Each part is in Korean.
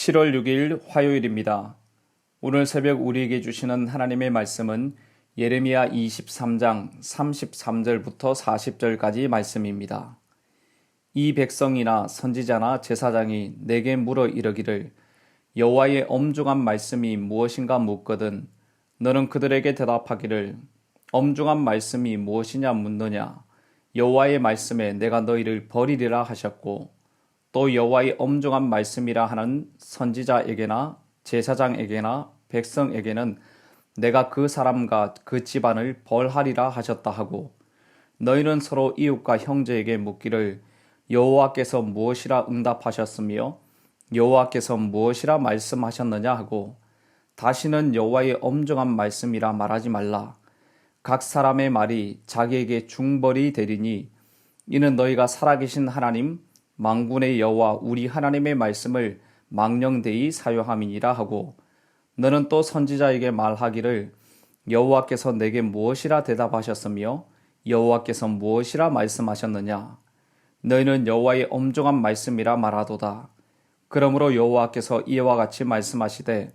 7월 6일 화요일입니다. 오늘 새벽 우리에게 주시는 하나님의 말씀은 예레미야 23장 33절부터 40절까지 말씀입니다. 이 백성이나 선지자나 제사장이 내게 물어 이르기를 여호와의 엄중한 말씀이 무엇인가 묻거든 너는 그들에게 대답하기를 엄중한 말씀이 무엇이냐 묻느냐 여호와의 말씀에 내가 너희를 버리리라 하셨고 또 여호와의 엄중한 말씀이라 하는 선지자에게나 제사장에게나 백성에게는 내가 그 사람과 그 집안을 벌하리라 하셨다 하고 너희는 서로 이웃과 형제에게 묻기를 여호와께서 무엇이라 응답하셨으며 여호와께서 무엇이라 말씀하셨느냐 하고 다시는 여호와의 엄중한 말씀이라 말하지 말라. 각 사람의 말이 자기에게 중벌이 되리니 이는 너희가 살아계신 하나님 만군의 여호와 우리 하나님의 말씀을 망령되이 사용함이니라 하고 너는 또 선지자에게 말하기를 여호와께서 내게 무엇이라 대답하셨으며 여호와께서 무엇이라 말씀하셨느냐 너희는 여호와의 엄중한 말씀이라 말하도다. 그러므로 여호와께서 이와 같이 말씀하시되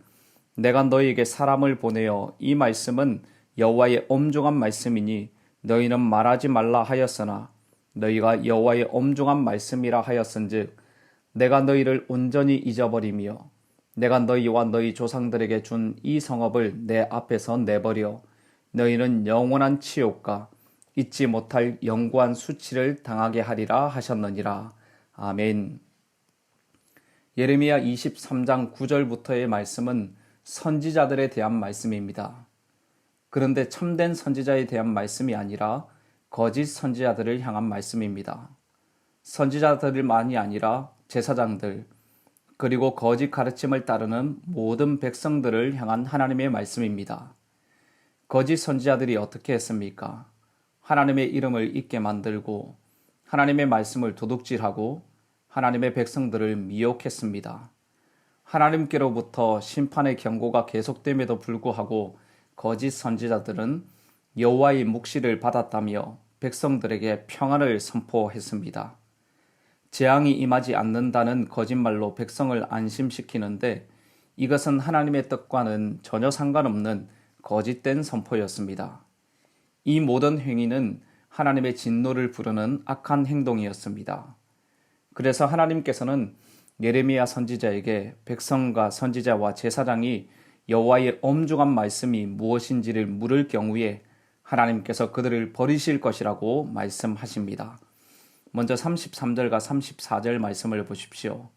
내가 너희에게 사람을 보내어 이 말씀은 여호와의 엄중한 말씀이니 너희는 말하지 말라 하였으나 너희가 여호와의 엄중한 말씀이라 하였은즉 내가 너희를 온전히 잊어버리며 내가 너희와 너희 조상들에게 준 이 성읍을 내 앞에서 내버려 너희는 영원한 치욕과 잊지 못할 영구한 수치를 당하게 하리라 하셨느니라. 아멘. 예레미야 23장 9절부터의 말씀은 선지자들에 대한 말씀입니다. 그런데 참된 선지자에 대한 말씀이 아니라 거짓 선지자들을 향한 말씀입니다. 선지자들만이 아니라 제사장들 그리고 거짓 가르침을 따르는 모든 백성들을 향한 하나님의 말씀입니다. 거짓 선지자들이 어떻게 했습니까? 하나님의 이름을 잊게 만들고 하나님의 말씀을 도둑질하고 하나님의 백성들을 미혹했습니다. 하나님께로부터 심판의 경고가 계속됨에도 불구하고 거짓 선지자들은 여호와의 묵시를 받았다며 백성들에게 평안을 선포했습니다. 재앙이 임하지 않는다는 거짓말로 백성을 안심시키는데 이것은 하나님의 뜻과는 전혀 상관없는 거짓된 선포였습니다. 이 모든 행위는 하나님의 진노를 부르는 악한 행동이었습니다. 그래서 하나님께서는 예레미야 선지자에게 백성과 선지자와 제사장이 여호와의 엄중한 말씀이 무엇인지를 물을 경우에 하나님께서 그들을 버리실 것이라고 말씀하십니다. 먼저 33절과 34절 말씀을 보십시오.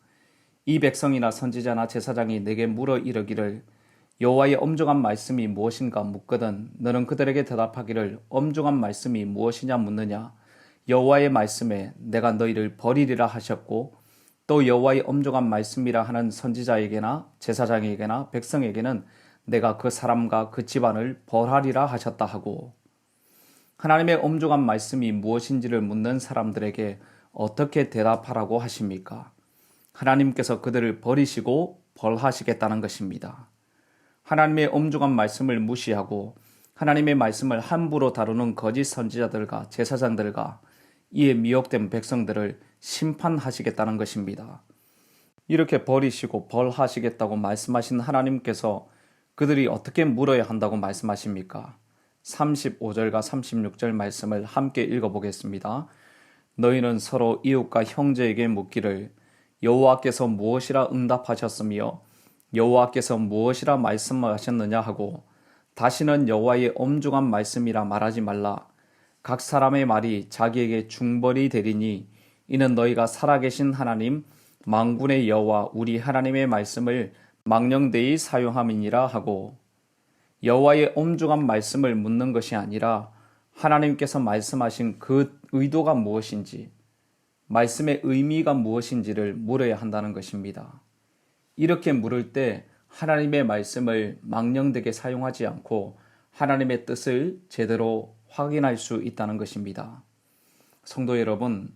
이 백성이나 선지자나 제사장이 내게 물어 이르기를 여호와의 엄중한 말씀이 무엇인가 묻거든 너는 그들에게 대답하기를 엄중한 말씀이 무엇이냐 묻느냐 여호와의 말씀에 내가 너희를 버리리라 하셨고 또 여호와의 엄중한 말씀이라 하는 선지자에게나 제사장에게나 백성에게는 내가 그 사람과 그 집안을 벌하리라 하셨다 하고 하나님의 엄중한 말씀이 무엇인지를 묻는 사람들에게 어떻게 대답하라고 하십니까? 하나님께서 그들을 버리시고 벌하시겠다는 것입니다. 하나님의 엄중한 말씀을 무시하고 하나님의 말씀을 함부로 다루는 거짓 선지자들과 제사장들과 이에 미혹된 백성들을 심판하시겠다는 것입니다. 이렇게 버리시고 벌하시겠다고 말씀하신 하나님께서 그들이 어떻게 물어야 한다고 말씀하십니까? 35절과 36절 말씀을 함께 읽어보겠습니다. 너희는 서로 이웃과 형제에게 묻기를 여호와께서 무엇이라 응답하셨으며 여호와께서 무엇이라 말씀하셨느냐 하고 다시는 여호와의 엄중한 말씀이라 말하지 말라. 각 사람의 말이 자기에게 중벌이 되리니 이는 너희가 살아계신 하나님 만군의 여호와 우리 하나님의 말씀을 망령되이 사용함이니라 하고 여호와의 엄중한 말씀을 묻는 것이 아니라 하나님께서 말씀하신 그 의도가 무엇인지 말씀의 의미가 무엇인지를 물어야 한다는 것입니다. 이렇게 물을 때 하나님의 말씀을 망령되게 사용하지 않고 하나님의 뜻을 제대로 확인할 수 있다는 것입니다. 성도 여러분,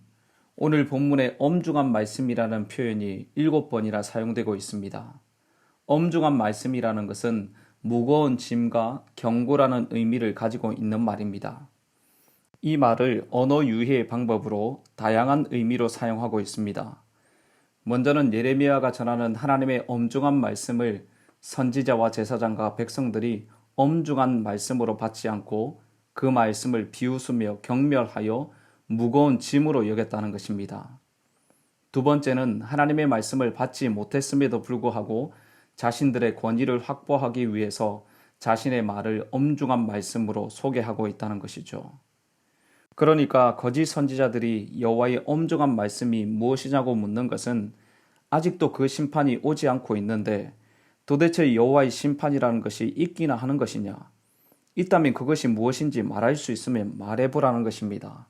오늘 본문에 엄중한 말씀이라는 표현이 7번이나 사용되고 있습니다. 엄중한 말씀이라는 것은 무거운 짐과 경고라는 의미를 가지고 있는 말입니다. 이 말을 언어 유희의 방법으로 다양한 의미로 사용하고 있습니다. 먼저는 예레미야가 전하는 하나님의 엄중한 말씀을 선지자와 제사장과 백성들이 엄중한 말씀으로 받지 않고 그 말씀을 비웃으며 경멸하여 무거운 짐으로 여겼다는 것입니다. 두 번째는 하나님의 말씀을 받지 못했음에도 불구하고 자신들의 권위를 확보하기 위해서 자신의 말을 엄중한 말씀으로 소개하고 있다는 것이죠. 그러니까 거짓 선지자들이 여호와의 엄중한 말씀이 무엇이냐고 묻는 것은 아직도 그 심판이 오지 않고 있는데 도대체 여호와의 심판이라는 것이 있기나 하는 것이냐? 있다면 그것이 무엇인지 말할 수 있으면 말해보라는 것입니다.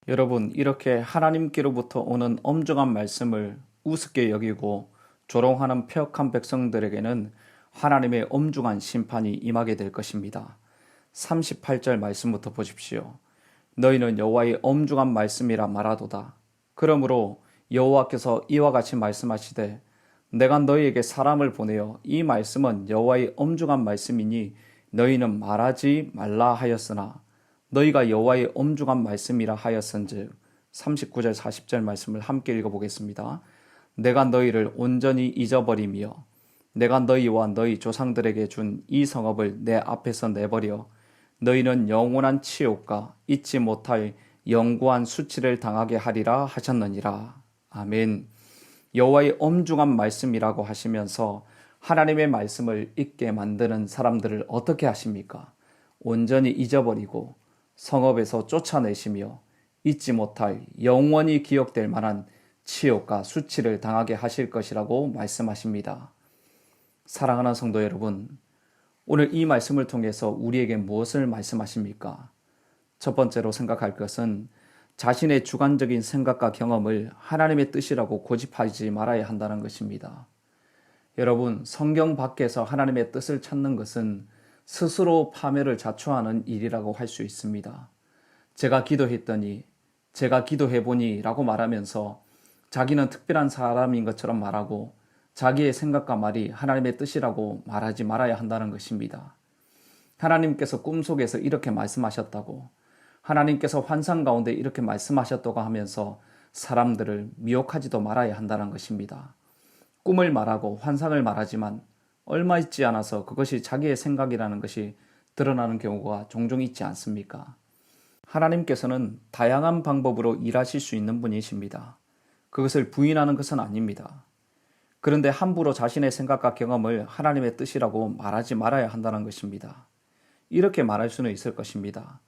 여러분, 이렇게 하나님께로부터 오는 엄중한 말씀을 우습게 여기고 조롱하는 폐역한 백성들에게는 하나님의 엄중한 심판이 임하게 될 것입니다. 38절 말씀부터 보십시오. 너희는 여호와의 엄중한 말씀이라 말하도다. 그러므로 여호와께서 이와 같이 말씀하시되 내가 너희에게 사람을 보내어 이 말씀은 여호와의 엄중한 말씀이니 너희는 말하지 말라 하였으나 너희가 여호와의 엄중한 말씀이라 하였은즉 39절 40절 말씀을 함께 읽어보겠습니다. 내가 너희를 온전히 잊어버리며 내가 너희와 너희 조상들에게 준 이 성읍을 내 앞에서 내버려 너희는 영원한 치욕과 잊지 못할 영구한 수치를 당하게 하리라 하셨느니라. 아멘. 여호와의 엄중한 말씀이라고 하시면서 하나님의 말씀을 잊게 만드는 사람들을 어떻게 하십니까? 온전히 잊어버리고 성읍에서 쫓아내시며 잊지 못할 영원히 기억될 만한 치욕과 수치를 당하게 하실 것이라고 말씀하십니다. 사랑하는 성도 여러분, 오늘 이 말씀을 통해서 우리에게 무엇을 말씀하십니까? 첫 번째로 생각할 것은 자신의 주관적인 생각과 경험을 하나님의 뜻이라고 고집하지 말아야 한다는 것입니다. 여러분, 성경 밖에서 하나님의 뜻을 찾는 것은 스스로 파멸을 자초하는 일이라고 할 수 있습니다. 제가 기도했더니, 제가 기도해보니 라고 말하면서 자기는 특별한 사람인 것처럼 말하고 자기의 생각과 말이 하나님의 뜻이라고 말하지 말아야 한다는 것입니다. 하나님께서 꿈속에서 이렇게 말씀하셨다고, 하나님께서 환상 가운데 이렇게 말씀하셨다고 하면서 사람들을 미혹하지도 말아야 한다는 것입니다. 꿈을 말하고 환상을 말하지만 얼마 있지 않아서 그것이 자기의 생각이라는 것이 드러나는 경우가 종종 있지 않습니까? 하나님께서는 다양한 방법으로 일하실 수 있는 분이십니다. 그것을 부인하는 것은 아닙니다. 그런데 함부로 자신의 생각과 경험을 하나님의 뜻이라고 말하지 말아야 한다는 것입니다. 이렇게 말할 수는 있을 것입니다.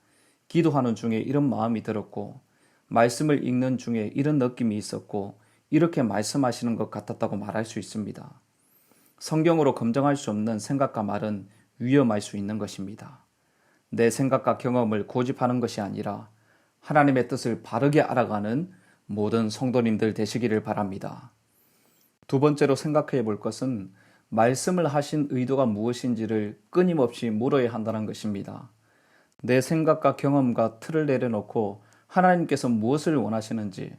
기도하는 중에 이런 마음이 들었고, 말씀을 읽는 중에 이런 느낌이 있었고, 이렇게 말씀하시는 것 같았다고 말할 수 있습니다. 성경으로 검증할 수 없는 생각과 말은 위험할 수 있는 것입니다. 내 생각과 경험을 고집하는 것이 아니라 하나님의 뜻을 바르게 알아가는 모든 성도님들 되시기를 바랍니다. 두 번째로 생각해 볼 것은 말씀을 하신 의도가 무엇인지를 끊임없이 물어야 한다는 것입니다. 내 생각과 경험과 틀을 내려놓고 하나님께서 무엇을 원하시는지,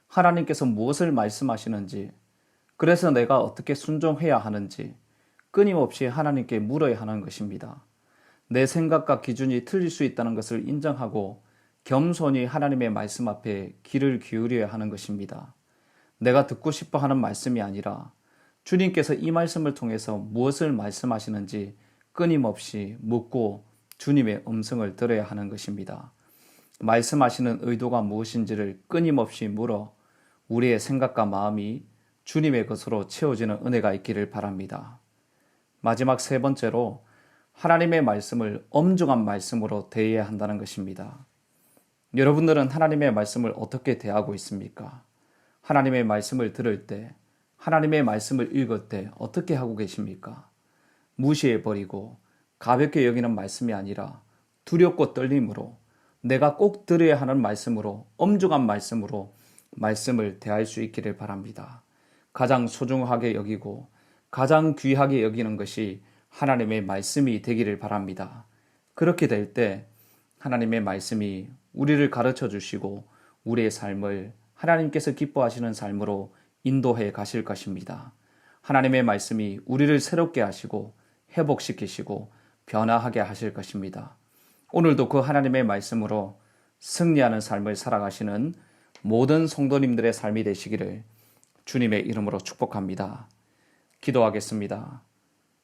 하나님께서 무엇을 말씀하시는지, 그래서 내가 어떻게 순종해야 하는지 끊임없이 하나님께 물어야 하는 것입니다. 내 생각과 기준이 틀릴 수 있다는 것을 인정하고 겸손히 하나님의 말씀 앞에 귀를 기울여야 하는 것입니다. 내가 듣고 싶어 하는 말씀이 아니라 주님께서 이 말씀을 통해서 무엇을 말씀하시는지 끊임없이 묻고 주님의 음성을 들어야 하는 것입니다. 말씀하시는 의도가 무엇인지를 끊임없이 물어 우리의 생각과 마음이 주님의 것으로 채워지는 은혜가 있기를 바랍니다. 마지막 세 번째로 하나님의 말씀을 엄중한 말씀으로 대해야 한다는 것입니다. 여러분들은 하나님의 말씀을 어떻게 대하고 있습니까? 하나님의 말씀을 들을 때, 하나님의 말씀을 읽을 때 어떻게 하고 계십니까? 무시해버리고 가볍게 여기는 말씀이 아니라 두렵고 떨림으로 내가 꼭 들어야 하는 말씀으로, 엄중한 말씀으로 말씀을 대할 수 있기를 바랍니다. 가장 소중하게 여기고 가장 귀하게 여기는 것이 하나님의 말씀이 되기를 바랍니다. 그렇게 될 때 하나님의 말씀이 우리를 가르쳐 주시고 우리의 삶을 하나님께서 기뻐하시는 삶으로 인도해 가실 것입니다. 하나님의 말씀이 우리를 새롭게 하시고 회복시키시고 변화하게 하실 것입니다. 오늘도 그 하나님의 말씀으로 승리하는 삶을 살아가시는 모든 성도님들의 삶이 되시기를 주님의 이름으로 축복합니다. 기도하겠습니다.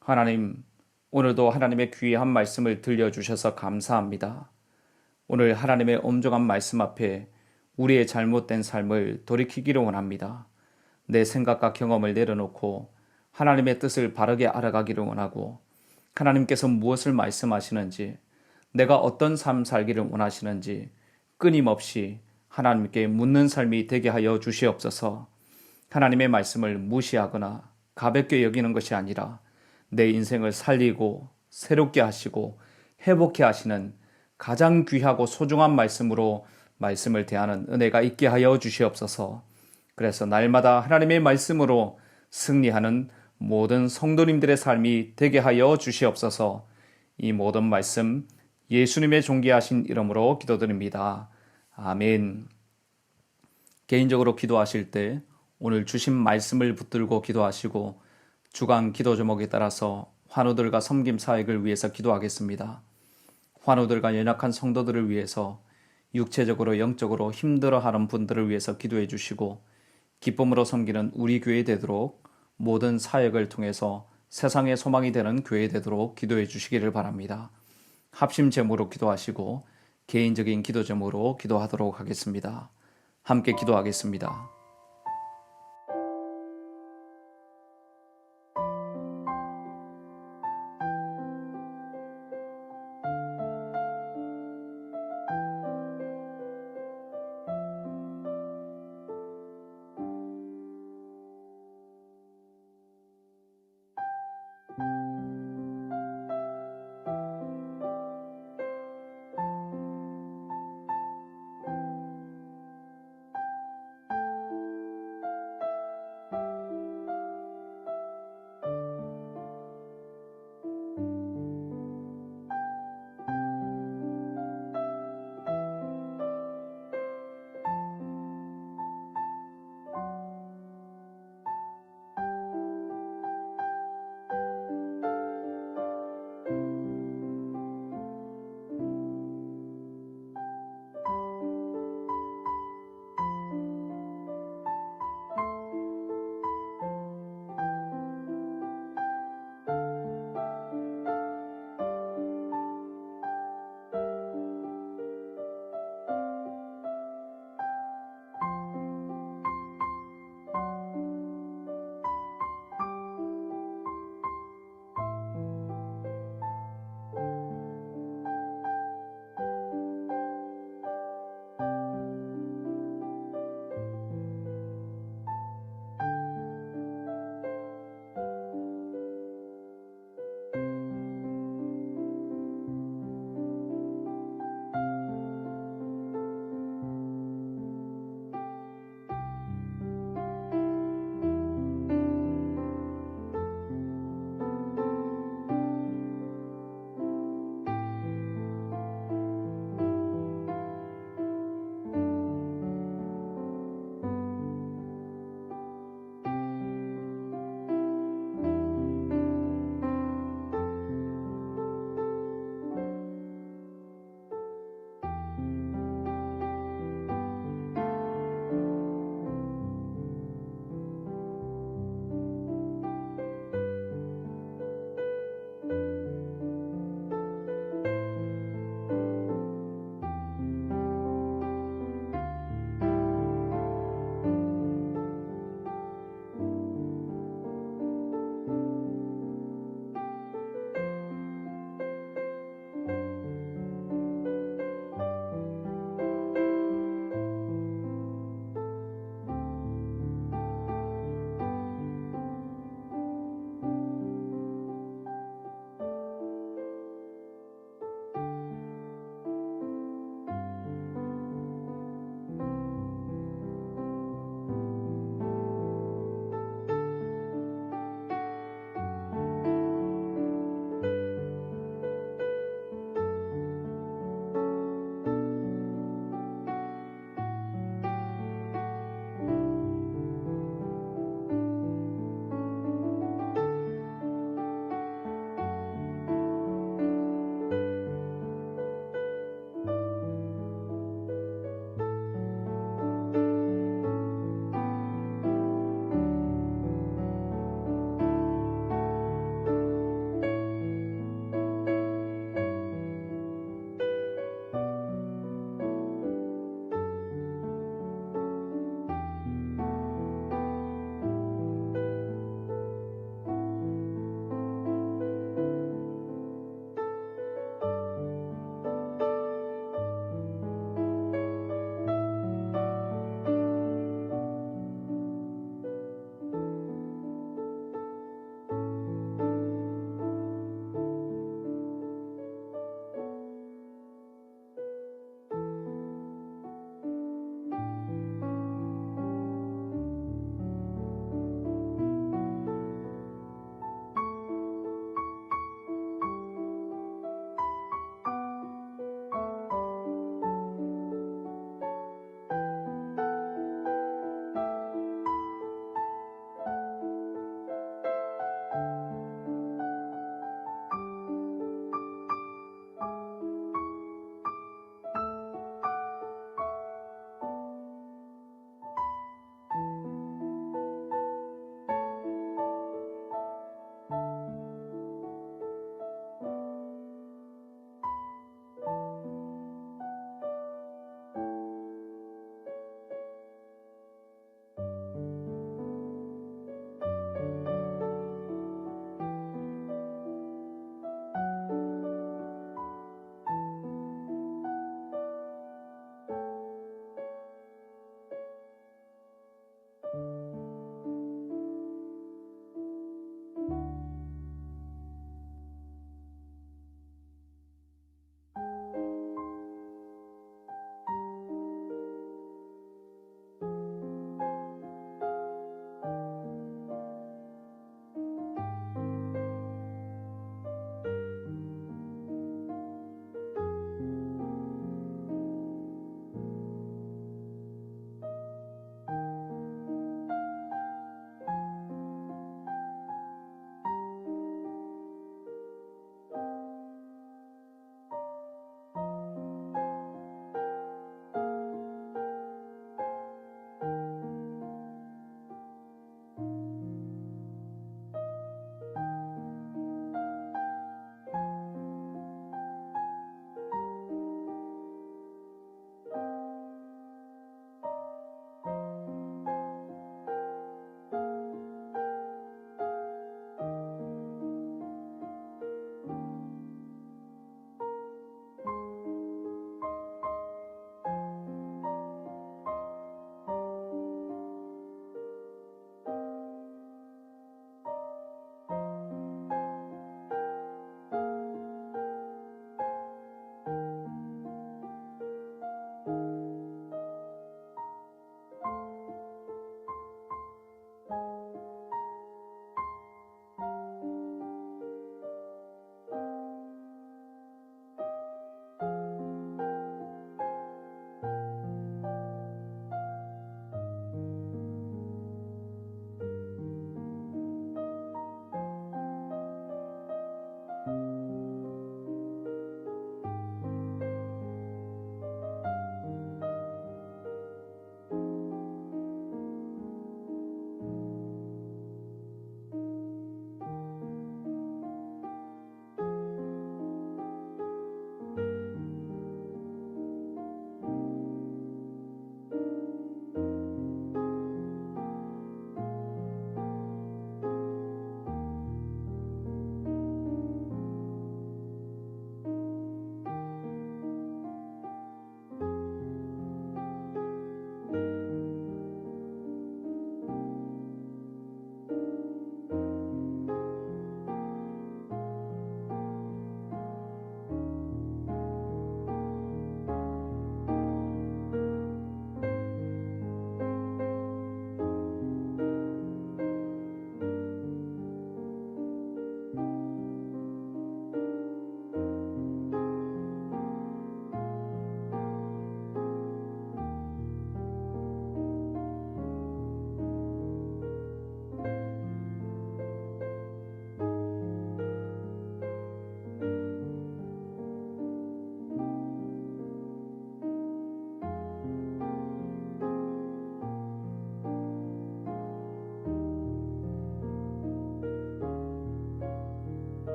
하나님, 오늘도 하나님의 귀한 말씀을 들려주셔서 감사합니다. 오늘 하나님의 엄중한 말씀 앞에 우리의 잘못된 삶을 돌이키기를 원합니다. 내 생각과 경험을 내려놓고 하나님의 뜻을 바르게 알아가기를 원하고 하나님께서 무엇을 말씀하시는지 내가 어떤 삶 살기를 원하시는지 끊임없이 하나님께 묻는 삶이 되게 하여 주시옵소서. 하나님의 말씀을 무시하거나 가볍게 여기는 것이 아니라 내 인생을 살리고 새롭게 하시고 회복해 하시는 가장 귀하고 소중한 말씀으로 말씀을 대하는 은혜가 있게 하여 주시옵소서. 그래서 날마다 하나님의 말씀으로 승리하는 모든 성도님들의 삶이 되게 하여 주시옵소서. 이 모든 말씀 예수님의 존귀하신 이름으로 기도드립니다. 아멘. 개인적으로 기도하실 때 오늘 주신 말씀을 붙들고 기도하시고 주간 기도 제목에 따라서 환우들과 섬김 사역을 위해서 기도하겠습니다. 환우들과 연약한 성도들을 위해서 육체적으로 영적으로 힘들어하는 분들을 위해서 기도해 주시고 기쁨으로 섬기는 우리 교회 되도록 모든 사역을 통해서 세상의 소망이 되는 교회 되도록 기도해 주시기를 바랍니다. 합심 제목으로 기도하시고 개인적인 기도 제목으로 기도하도록 하겠습니다. 함께 기도하겠습니다.